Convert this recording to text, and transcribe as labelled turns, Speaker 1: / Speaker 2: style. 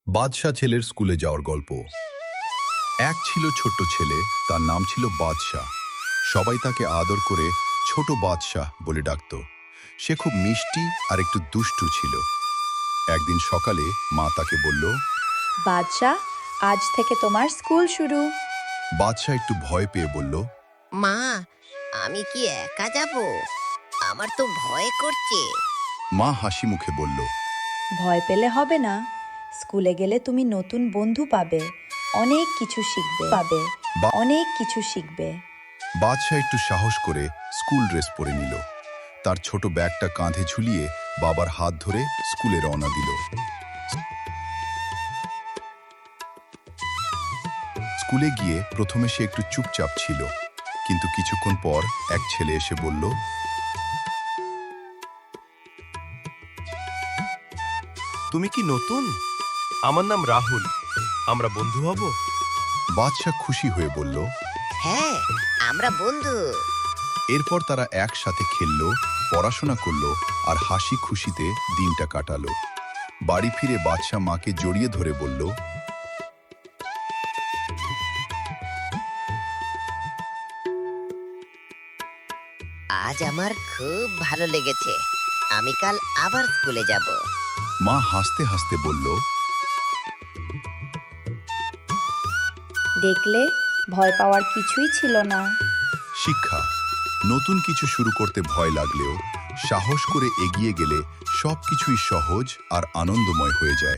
Speaker 1: বাদশাহ ছেলের স্কুলে যাওয়ার গল্প। এক ছিল ছোট্ট ছেলে, তার নাম ছিল বাদশাহ। সবাই তাকে আদর করে ছোট বাদশাহ বলে ডাকত। সে খুব মিষ্টি আর একটু দুষ্টু ছিল। একদিন সকালে মা তাকে বলল,
Speaker 2: বাদশাহ, আজ থেকে তোমার স্কুল শুরু।
Speaker 1: বাদশাহ একটু ভয় পেয়ে বলল,
Speaker 3: মা, আমি কি একা যাব? আমার তো ভয় করছে।
Speaker 1: মা হাসি মুখে বলল,
Speaker 2: ভয় পেলে হবে না। স্কুলে গেলে তুমি নতুন বন্ধু পাবে, অনেক কিছু শিখবে।
Speaker 1: বাদশাহ একটু সাহস করে স্কুল ড্রেস পরে নিল। তার ছোট ব্যাগটা কাঁধে ঝুলিয়ে বাবার হাত ধরে স্কুলে রওনা দিল। স্কুলে গিয়ে প্রথমে সে একটু চুপচাপ ছিল, কিন্তু কিছুক্ষণ পর এক ছেলে এসে বলল,
Speaker 4: তুমি কি নতুন? আমার নাম রাহুল, আমরা বন্ধু হব।
Speaker 1: বাদশাহ খুশি হয়ে বলল।
Speaker 3: হ্যাঁ, আমরা বন্ধু।
Speaker 1: এরপর তারা একসাথে খেলল, পড়াশোনা করল আর হাসি খুশিতে দিনটা কাটালো। বাড়ি ফিরে বাদশাহ মাকে জড়িয়ে ধরে বলল,
Speaker 3: আজ আমার খুব ভালো লেগেছে। আমি কাল আবার স্কুলে যাব।
Speaker 1: মা হাসতে হাসতে বলল,
Speaker 2: দেখলে, ভয় পাওয়ার কিছুই ছিল না।
Speaker 1: শিক্ষা, নতুন কিছু শুরু করতে ভয় লাগলেও সাহস করে এগিয়ে গেলে সবকিছুই সহজ আর আনন্দময় হয়ে যায়।